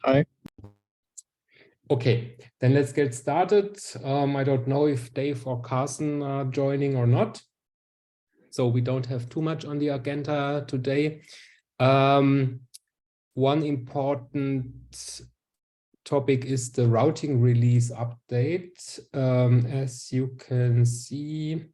Hi. Okay, then let's get started. I don't know if Dave or Carsten are joining or not. So we don't have too much on the agenda today. One important topic is the routing release update. As you can see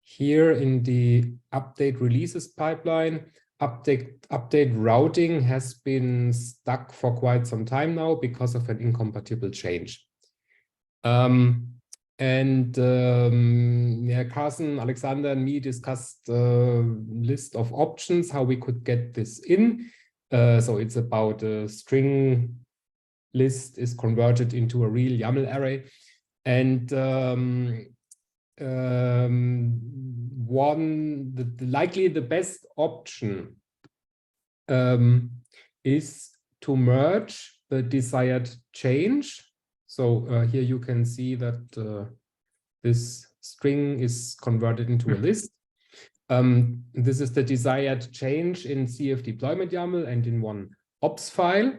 here in the update releases pipeline, update routing has been stuck for quite some time now because of an incompatible change. Yeah, Carsten, Alexander, and me discussed a list of options how we could get this in. So it's about a string list is converted into a real YAML array, and likely the best option is to merge the desired change. So here you can see that this string is converted into a list. This is the desired change in CF deployment YAML and in one ops file.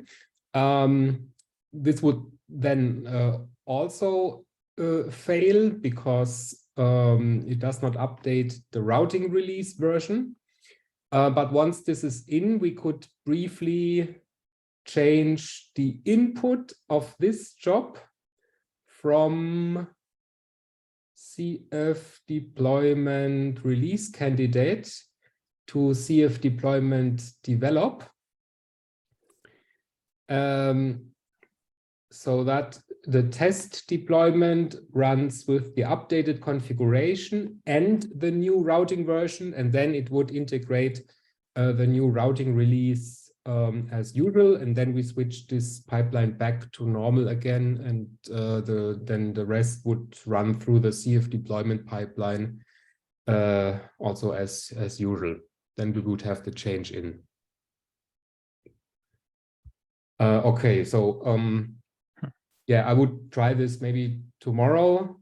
This would then also fail because it does not update the routing release version. But once this is in, we could briefly change the input of this job from CF deployment release candidate to CF deployment develop. So that the test deployment runs with the updated configuration and the new routing version, and then it would integrate the new routing release as usual, and then we switch this pipeline back to normal again, and then the rest would run through the CF deployment pipeline also as usual. Then we would have the change in. Okay, so yeah, I would try this maybe tomorrow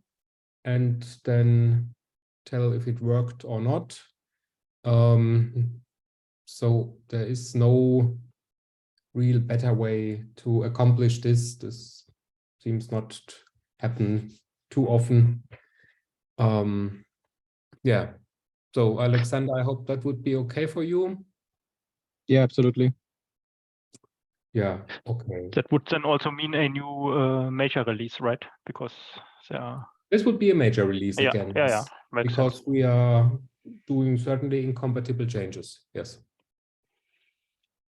and then tell if it worked or not. So there is no real better way to accomplish this. This seems not to happen too often. Yeah, so Alexander, I hope that would be okay for you. Yeah, absolutely. Yeah, okay. That would then also mean a new major release, right? Because this would be a major release again. Yeah. Because sense. We are doing certainly incompatible changes. Yes.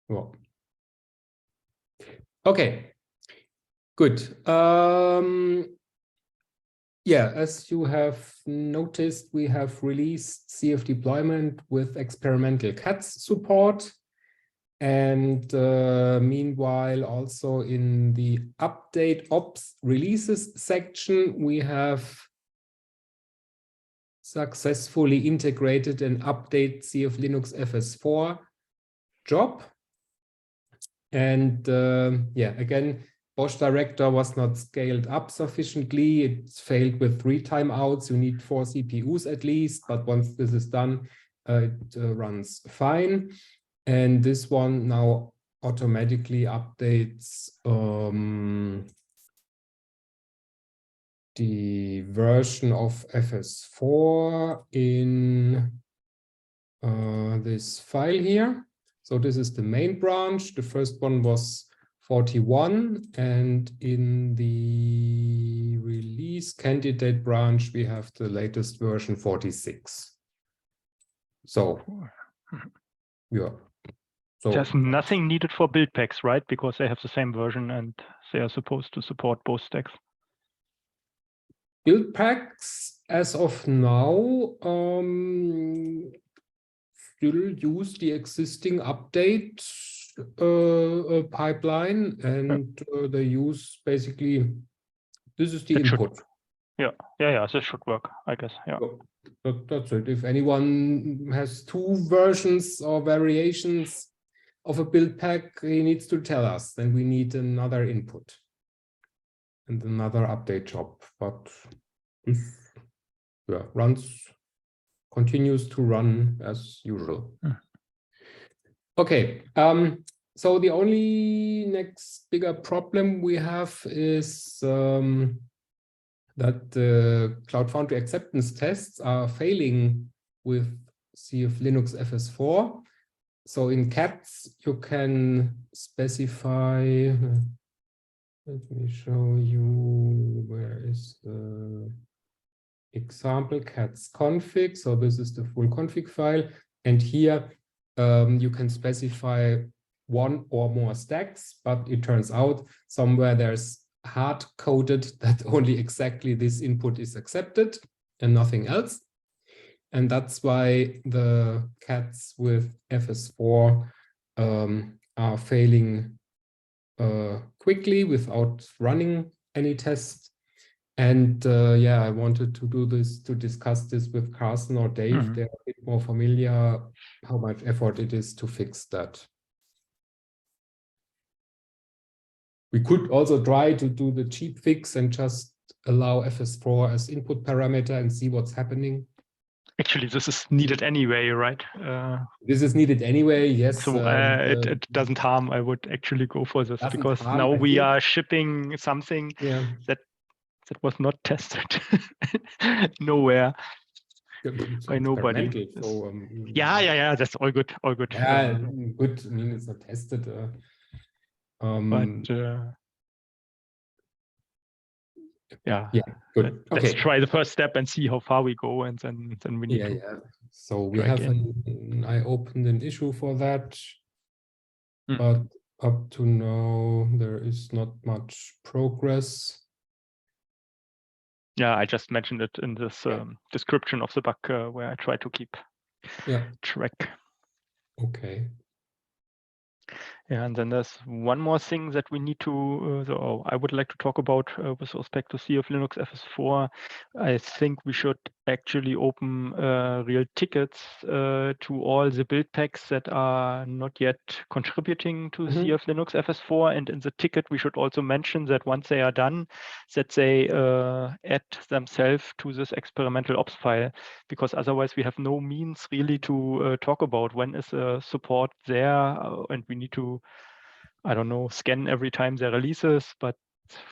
Well. Okay. Good. Yeah, as you have noticed, we have released CF deployment with experimental CATS support. And meanwhile, also in the update ops releases section, we have successfully integrated an update CF Linux FS4 job. And yeah, again, Bosch Director was not scaled up sufficiently. It failed with 3 timeouts. You need 4 CPUs at least, but once this is done, it runs fine. And this one now automatically updates the version of FS4 in this file here. So this is the main branch. The first one was 41, and in the release candidate branch, we have the latest version 46. So, yeah. So there's nothing needed for build packs, right? Because they have the same version and they are supposed to support both stacks. Build packs, as of now, still use the existing update pipeline, and they use basically, this is the input. Yeah, this should work, I guess. Yeah. So that's it. If anyone has 2 versions or variations of a build pack, he needs to tell us. Then we need another input and another update job. But this continues to run as usual. Okay. So the only next bigger problem we have is that the Cloud Foundry acceptance tests are failing with CF Linux FS4. So in cats, you can specify, let me show you, where is the example cats config. So this is the full config file. And here you can specify one or more stacks, but it turns out somewhere there's hard coded that only exactly this input is accepted and nothing else. And that's why the cats with FS4 are failing quickly without running any tests. And yeah, I wanted to do this, to discuss this with Carsten or Dave. They're a bit more familiar how much effort it is to fix that. We could also try to do the cheap fix and just allow FS4 as input parameter and see what's happening. Actually, this is needed anyway, right? This is needed anyway, yes. So it doesn't harm. I would actually go for this because harm, now we are shipping something that was not tested nowhere by nobody. So, yeah, that's all good, all good. Yeah, good. I mean, it's not tested. But yeah, good. Let's try the first step and see how far we go, and then we need to. Yeah. So we have I opened an issue for that, but up to now there is not much progress. Yeah, I just mentioned it in this description of the bug where I try to keep track. Okay. Yeah, and then there's one more thing that we need to, I would like to talk about with respect to CF Linux FS4. I think we should actually open real tickets to all the build packs that are not yet contributing to CF Linux FS4. And in the ticket, we should also mention that once they are done, that they add themselves to this experimental ops file, because otherwise we have no means really to talk about when is support there, and we need to, I don't know, scan every time they releases. But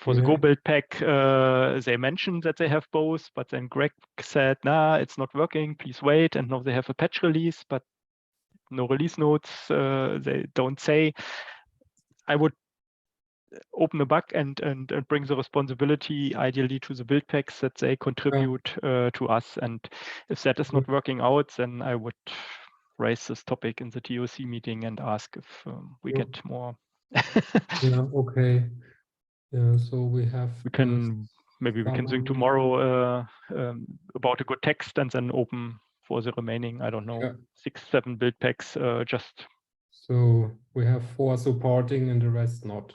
for the Go build pack, they mentioned that they have both, but then Greg said, nah, it's not working, please wait. And now they have a patch release, but no release notes, they don't say. I would open a bug and bring the responsibility ideally to the build packs that they contribute to us. And if that is not working out, then I would raise this topic in the TOC meeting and ask if we get more. Okay. Yeah, so we have. Maybe we can think tomorrow about a good text and then open for the remaining, I don't know, 6-7 build packs just. So we have 4 supporting and the rest not.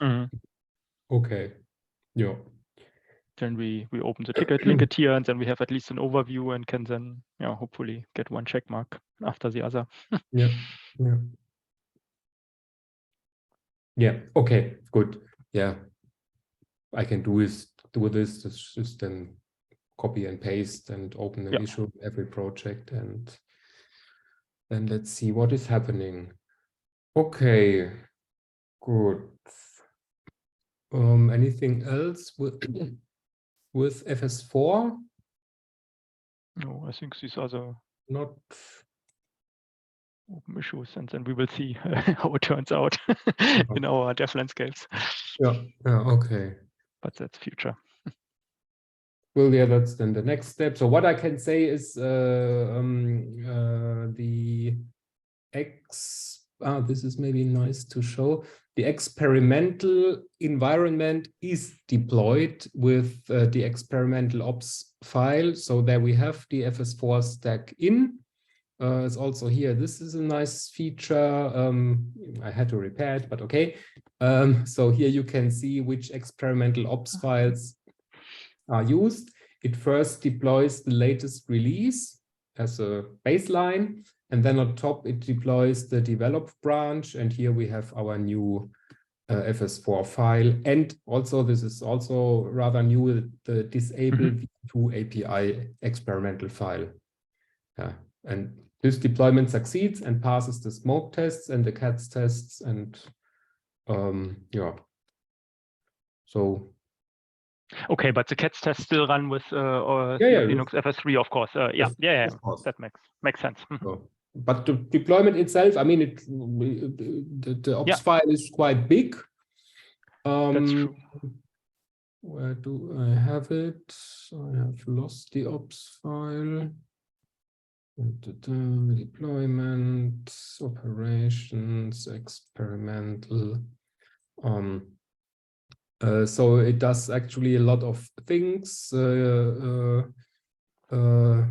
Okay. Yeah. Then we open the ticket, link it here, and then we have at least an overview and can then hopefully get one check mark after the other. Yeah. Okay. Good. Yeah. I can do this. Just then copy and paste and open an issue in every project, and then let's see what is happening. Okay. Good. Anything else with FS4? No, I think these are the not open issues, and then we will see how it turns out in our dev landscapes. Yeah. Okay. But that's future. Well, yeah, that's then the next step. So what I can say is this is maybe nice to show. The experimental environment is deployed with the experimental ops file. So there we have the FS4 stack in. It's also here. This is a nice feature. I had to repair it, but okay. So here you can see which experimental ops files are used. It first deploys the latest release as a baseline, and then on top it deploys the develop branch, and here we have our new FS4 file. And also, this is also rather new, the disable v2 API experimental file. And this deployment succeeds and passes the smoke tests and the cats tests, and Yeah. So Okay, but the cats test still run with Yeah, CF yeah, Linux FS3, of course. Yeah, of course. that makes sense. So, but the deployment itself, I mean, the ops file is quite big. That's true. Where do I have it? I have lost the ops file. Deployment, operations, experimental. So it does actually a lot of things.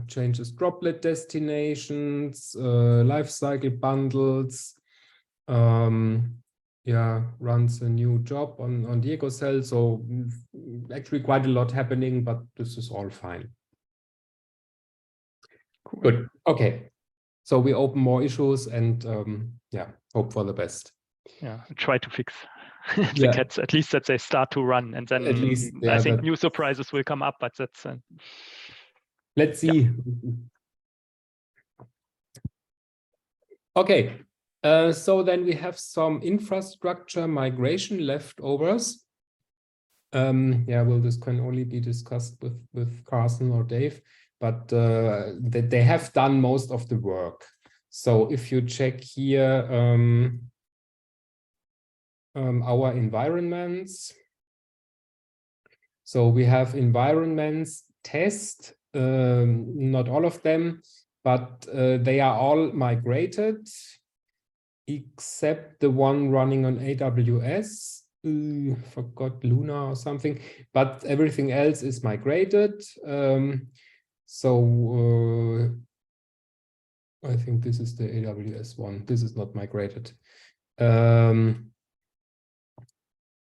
Changes droplet destinations, lifecycle bundles. Yeah, runs a new job on Diego Cell. So actually quite a lot happening, but this is all fine. Cool. Good. Okay. So we open more issues and yeah, hope for the best. Yeah, try to fix the cats, at least that they start to run, and then at least, I think new surprises will come up, but that's let's see. Okay, so then we have some infrastructure migration leftovers. Yeah, well, this can only be discussed with Carsten or Dave, but they have done most of the work. So if you check here, our environments. So we have environments test, not all of them, but they are all migrated, except the one running on AWS. Forgot Luna or something, but everything else is migrated. So I think this is the AWS one. This is not migrated.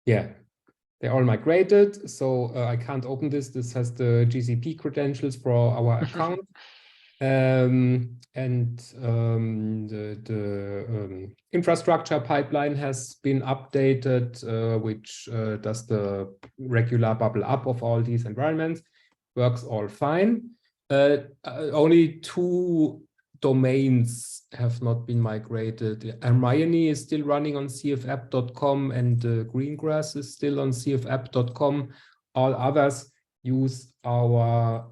Yeah, they're all migrated. So I can't open this. This has the GCP credentials for our account. And the infrastructure pipeline has been updated, which does the regular bubble up of all these environments. Works all fine. Only 2 domains have not been migrated. Hermione is still running on cfapp.com and Greengrass is still on cfapp.com. All others use our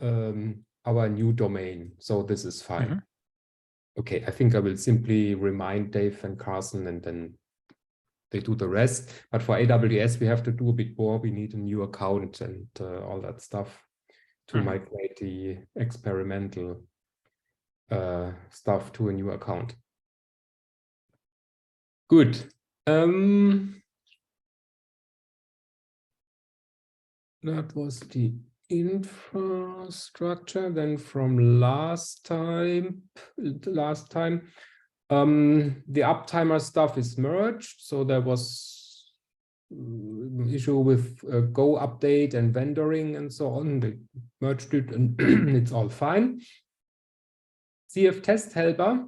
new domain. So this is fine. Mm-hmm. Okay, I think I will simply remind Dave and Carsten and then they do the rest. But for AWS, we have to do a bit more. We need a new account and all that stuff to migrate the experimental stuff to a new account. Good. That was the infrastructure. Then from last time, the uptimer stuff is merged. So there was issue with Go update and vendoring and so on. They merged it and it's all fine. CF test helper.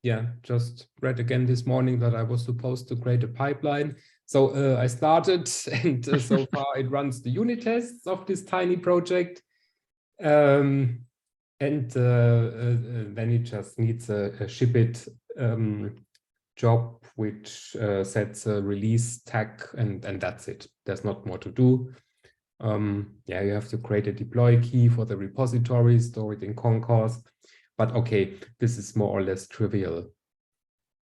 Yeah, just read again this morning that I was supposed to create a pipeline. So I started, and so far it runs the unit tests of this tiny project. And then it just needs a ship it job, which sets a release tag, and that's it. There's not more to do. Yeah, you have to create a deploy key for the repository, store it in Concourse. But okay, this is more or less trivial.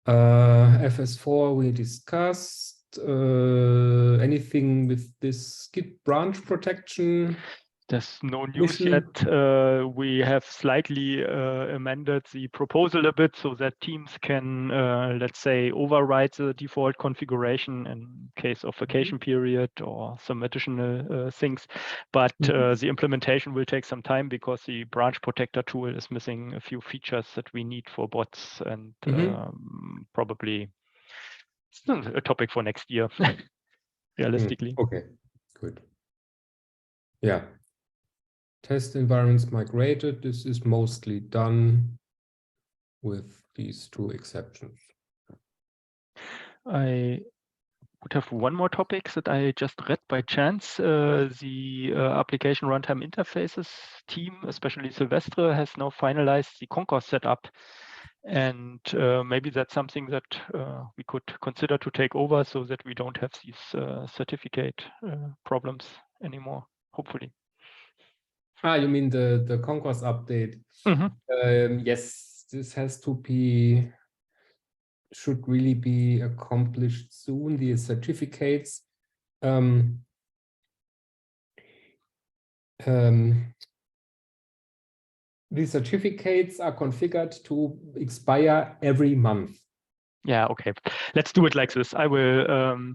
FS4 we discussed. Anything with this Git branch protection? There's no news yet. We have slightly amended the proposal a bit so that teams can, let's say, override the default configuration in case of vacation period or some additional things. But the implementation will take some time because the branch protector tool is missing a few features that we need for bots, and probably it's a topic for next year, realistically. Okay, good. Yeah. Test environments migrated. This is mostly done with these 2 exceptions. I would have one more topic that I just read by chance. The application runtime interfaces team, especially Silvestre, has now finalized the Concourse setup. And maybe that's something that we could consider to take over so that we don't have these certificate problems anymore, hopefully. Ah, you mean the Concourse update? Yes, this has to be, should really be accomplished soon. The certificates. The certificates are configured to expire every month. Yeah, okay. Let's do it like this. I will.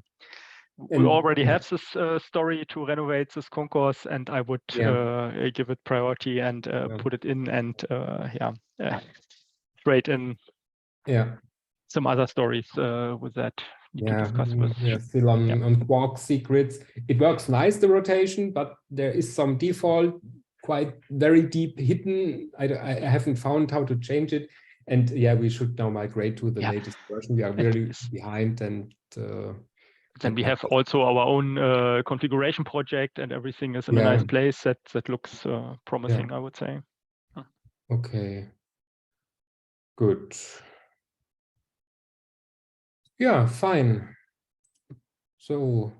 We And- already have this story to renovate this concourse, and I would give it priority and put it in and trade in some other stories with that. Need to discuss with. Still on Quark secrets. It works nice, the rotation, but there is some default, quite very deep hidden. I haven't found how to change it. And yeah, we should now migrate to the latest version. We are really behind, and then we have also our own configuration project, and everything is in a nice place. That looks promising, I would say. Okay. Good. Yeah, fine. So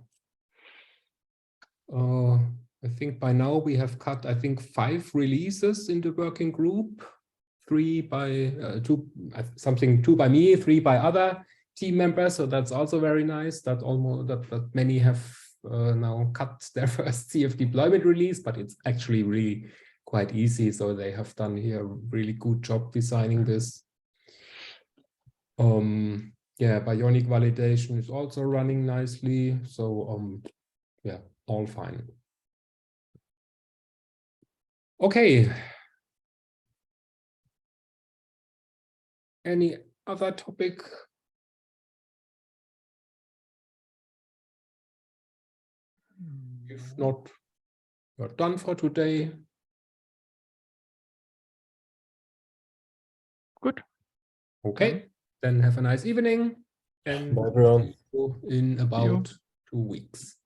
I think by now we have cut, I think, 5 releases in the working group, 3 by 2 by me, 3 by other team members. So that's also very nice that that many have now cut their first CF deployment release, but it's actually really quite easy. So they have done here a really good job designing this. Yeah, bionic validation is also running nicely. So yeah, all fine. Okay. Any other topic? If not, we're done for today. Good. Okay, then have a nice evening. And Bye, everyone. in about 2 weeks.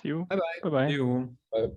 See you. Bye-bye. Bye-bye. See you. Bye.